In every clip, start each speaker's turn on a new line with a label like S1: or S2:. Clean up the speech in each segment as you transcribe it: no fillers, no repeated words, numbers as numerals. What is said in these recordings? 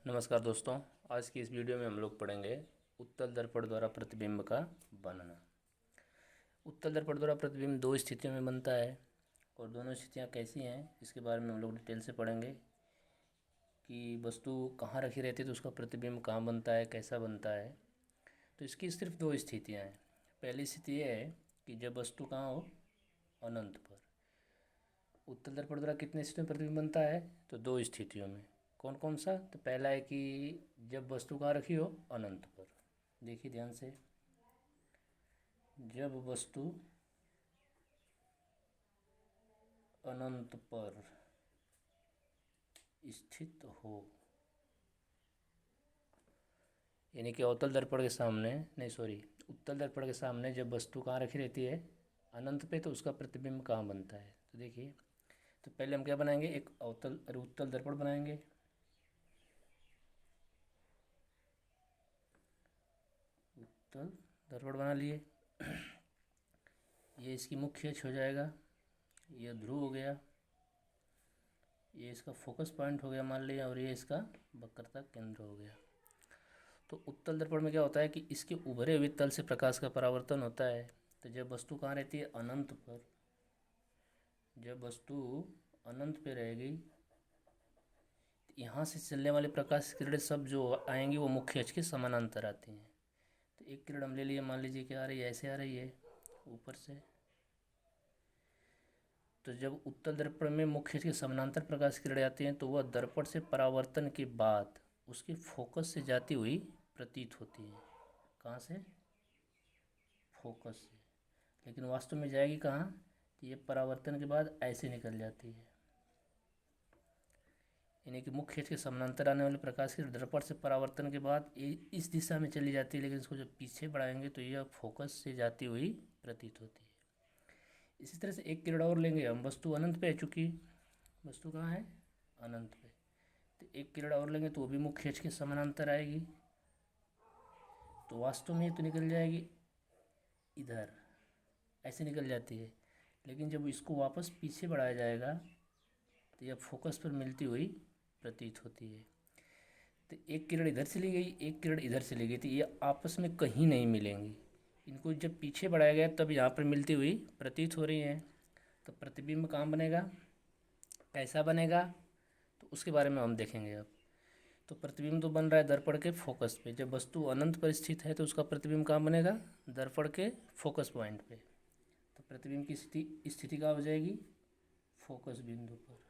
S1: नमस्कार दोस्तों। आज की इस वीडियो में हम लोग पढ़ेंगे उत्तल दर्पण द्वारा प्रतिबिंब का बनना। उत्तल दर्पण द्वारा प्रतिबिंब दो स्थितियों में बनता है और दोनों स्थितियां कैसी हैं इसके बारे में हम लोग डिटेल से पढ़ेंगे कि वस्तु कहाँ रखी रहती है तो उसका प्रतिबिंब कहाँ बनता है, कैसा बनता है। तो इसकी सिर्फ दो स्थितियाँ हैं। पहली स्थिति ये है कि जब वस्तु कहाँ हो, अनंत पर। उत्तल दर्पण द्वारा कितने स्थितियों में प्रतिबिंब बनता है, तो दो स्थितियों में। कौन कौन सा? तो पहला है कि जब वस्तु कहाँ रखी हो, अनंत पर। देखिए ध्यान से, जब वस्तु अनंत पर स्थित हो, यानी कि अवतल दर्पण के सामने, नहीं सॉरी, उत्तल दर्पण के सामने जब वस्तु कहाँ रखी रहती है, अनंत पे, तो उसका प्रतिबिंब कहाँ बनता है। तो देखिए, तो पहले हम क्या बनाएंगे, एक उत्तल दर्पण बनाएंगे। उत्तल दर्पण बना लिए। ये इसकी मुख्य अक्ष हो जाएगा, यह ध्रुव हो गया, ये इसका फोकस पॉइंट हो गया मान लिया, और ये इसका वक्रता केंद्र हो गया। तो उत्तल दर्पण में क्या होता है कि इसके उभरे हुए तल से प्रकाश का परावर्तन होता है। तो जब वस्तु कहाँ रहती है, अनंत पर, जब वस्तु अनंत पे रहेगी, तो यहाँ से चलने वाले प्रकाश किरणें सब जो आएंगी वो मुख्य अक्ष के समानांतर आती हैं। तो एक किरण हम ले लिए, मान लीजिए क्या आ रही है, ऐसे आ रही है ऊपर से। तो जब उत्तल दर्पण में मुख्य के समानांतर प्रकाश किरणें आती हैं तो वह दर्पण से परावर्तन के बाद उसके फोकस से जाती हुई प्रतीत होती है। कहाँ से? फोकस से। लेकिन वास्तव में जाएगी कहाँ? तो ये परावर्तन के बाद ऐसे निकल जाती है, यानी कि मुख्य के समानांतर आने वाले प्रकाश के दर्पण से परावर्तन के बाद इस दिशा में चली जाती है, लेकिन इसको जब पीछे बढ़ाएंगे तो यह फोकस से जाती हुई प्रतीत होती है। इसी तरह से एक किरण और लेंगे हम, वस्तु अनंत पे है, चूँकि वस्तु कहाँ है, अनंत पे। तो एक किरण और लेंगे तो वो भी मुख्य अक्ष के समानांतर आएगी, तो वास्तव में ये तो निकल जाएगी इधर, ऐसे निकल जाती है। लेकिन जब इसको वापस पीछे बढ़ाया जाएगा तो यह फोकस पर मिलती हुई प्रतीत होती है। तो एक किरण इधर से ली गई, एक किरण इधर से ली गई, तो ये आपस में कहीं नहीं मिलेंगी। इनको जब पीछे बढ़ाया गया तब यहाँ पर मिलती हुई प्रतीत हो रही हैं। तो प्रतिबिंब कहाँ बनेगा, कैसा बनेगा, तो उसके बारे में हम देखेंगे अब। तो प्रतिबिंब तो बन रहा है दर्पण के फोकस पे। जब वस्तु अनंत पर स्थित है तो उसका प्रतिबिंब कहाँ बनेगा, दर्पण के फोकस पॉइंट पे। तो प्रतिबिंब की स्थिति कहाँ हो जाएगी, फोकस बिंदु पर।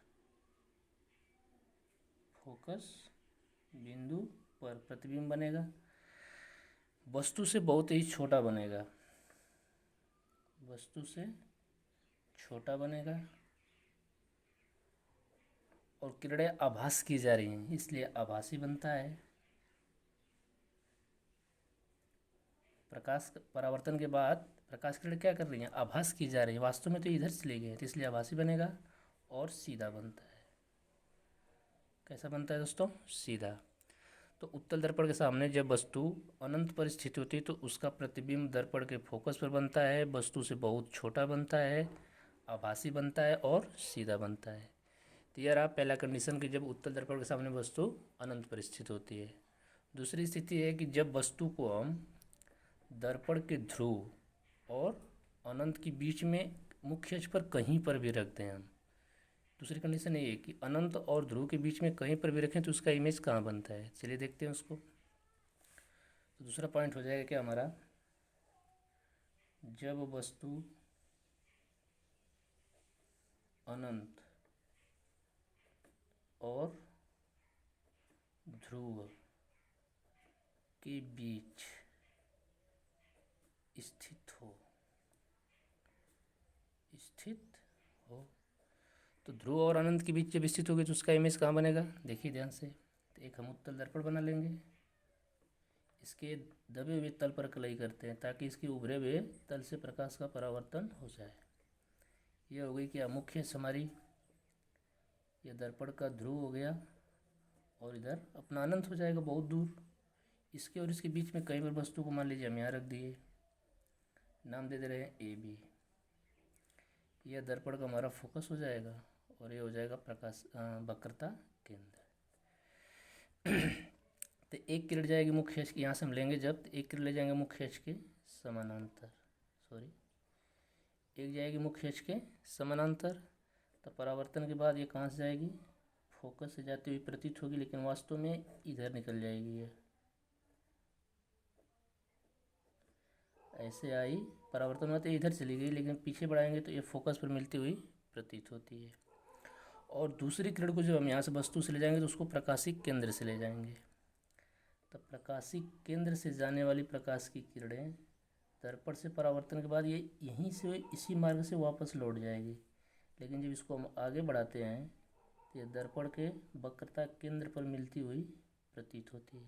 S1: फोकस बिंदु पर प्रतिबिंब बनेगा, वस्तु से बहुत ही छोटा बनेगा, वस्तु से छोटा बनेगा, और किरणें आभास की जा रही हैं इसलिए आभासी बनता है। प्रकाश परावर्तन के बाद प्रकाश किरण क्या कर रही हैं, आभास की जा रही है, वास्तव में तो इधर चले गए, तो इसलिए आभासी बनेगा और सीधा बनता है। कैसा बनता है दोस्तों, सीधा। तो उत्तल दर्पण के सामने जब वस्तु अनंत पर स्थित होती है तो उसका प्रतिबिंब दर्पण के फोकस पर बनता है, वस्तु से बहुत छोटा बनता है, आभासी बनता है और सीधा बनता है। तो यह रहा पहला कंडीशन कि जब उत्तल दर्पण के सामने वस्तु अनंत पर स्थित होती है। दूसरी स्थिति है कि जब वस्तु को हम दर्पण के ध्रुव और अनंत के बीच में मुख्य अक्ष पर कहीं पर भी रख दें हम। दूसरी कंडीशन ये है कि अनंत और ध्रुव के बीच में कहीं पर भी रखें तो उसका इमेज कहाँ बनता है, चलिए देखते हैं उसको। तो दूसरा पॉइंट हो जाएगा क्या हमारा, जब वस्तु अनंत और ध्रुव के बीच स्थित हो, तो ध्रुव और अनंत के बीच जब स्थित होगी तो उसका इमेज कहाँ बनेगा, देखिए ध्यान से। तो एक हम उत्तल दर्पण बना लेंगे, इसके दबे हुए तल पर कलई करते हैं ताकि इसके उभरे हुए तल से प्रकाश का परावर्तन हो जाए। यह हो गई क्या, मुख्य हमारी, यह दर्पण का ध्रुव हो गया, और इधर अपना अनंत हो जाएगा बहुत दूर। इसके और इसके बीच में कहीं पर वस्तु को मान लीजिए हम यहाँ रख दिए, नाम दे दे रहे हैं ए बी। यह दर्पण का हमारा फोकस हो जाएगा और ये हो जाएगा प्रकाश वक्रता केंद्र। एक किरण जाएगी मुख्य अक्ष के, यहाँ से हम लेंगे जब, तो एक किरण ले जाएंगे मुख्य अक्ष के समानांतर, एक जाएगी मुख्य अक्ष के समानांतर। तो परावर्तन के बाद ये कहाँ से जाएगी, फोकस से जाती हुई प्रतीत होगी, लेकिन वास्तव में इधर निकल जाएगी ये, ऐसे आई परावर्तन होते इधर चली गई, लेकिन पीछे बढ़ाएंगे तो ये फोकस पर मिलती हुई प्रतीत होती है। और दूसरी किरण को जब हम यहाँ से वस्तु से ले जाएंगे तो उसको प्रकाशिक केंद्र से ले जाएंगे। तो प्रकाशिक केंद्र से जाने वाली प्रकाश की किरणें दर्पण से परावर्तन के बाद ये यहीं से इसी मार्ग से वापस लौट जाएगी, लेकिन जब इसको हम आगे बढ़ाते हैं तो ये दर्पण के वक्रता केंद्र पर मिलती हुई प्रतीत होती है।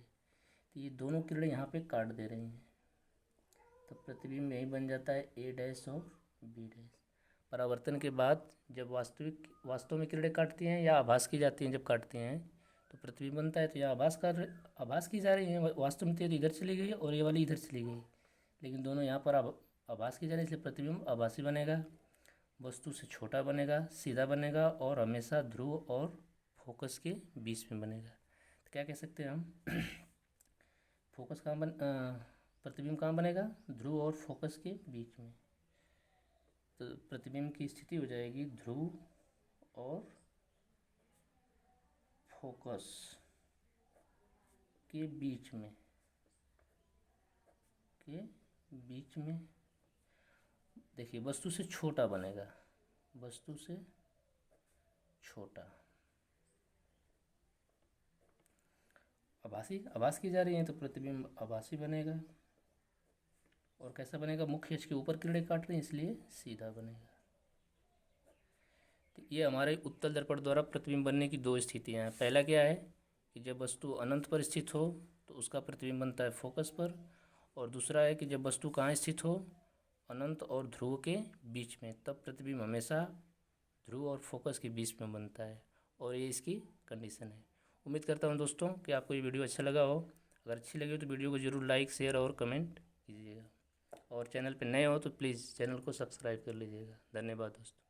S1: तो ये दोनों किरणें यहाँ पे काट दे रही हैं, तो प्रतिबिंब यही बन जाता है ए डैश और बी डैश। परावर्तन के बाद जब वास्तव में किरणें काटती हैं या आभास की जाती हैं, जब काटती हैं तो प्रतिबिंब बनता है। तो यह आभास की जा रही है, वास्तव में तो इधर चली गई और ये वाली इधर चली गई, लेकिन दोनों यहाँ पर आभास की जा रही है, इसलिए प्रतिबिंब आभासी बनेगा, वस्तु से छोटा बनेगा, सीधा बनेगा और हमेशा ध्रुव और फोकस के बीच में बनेगा। तो क्या कह सकते हैं हम, फोकस प्रतिबिंब कहाँ बनेगा, ध्रुव और फोकस के बीच में। तो प्रतिबिंब की स्थिति हो जाएगी ध्रुव और फोकस के बीच में, देखिए वस्तु से छोटा बनेगा, वस्तु से छोटा, आभास की जा रही है तो प्रतिबिंब आभासी बनेगा। और कैसा बनेगा, मुख्य अक्ष के ऊपर किरणें काट रही हैं इसलिए सीधा बनेगा। तो ये हमारे उत्तल दर्पण द्वारा प्रतिबिंब बनने की दो स्थितियां हैं। पहला क्या है कि जब वस्तु अनंत पर स्थित हो तो उसका प्रतिबिंब बनता है फोकस पर, और दूसरा है कि जब वस्तु कहाँ स्थित हो, अनंत और ध्रुव के बीच में, तब प्रतिबिंब हमेशा ध्रुव और फोकस के बीच में बनता है। और ये इसकी कंडीशन है। उम्मीद करता हूँ दोस्तों कि आपको ये वीडियो अच्छा लगा हो। अगर अच्छी लगी हो तो वीडियो को ज़रूर लाइक, शेयर और कमेंट कीजिएगा, और चैनल पर नए हो तो प्लीज़ चैनल को सब्सक्राइब कर लीजिएगा। धन्यवाद दोस्तों।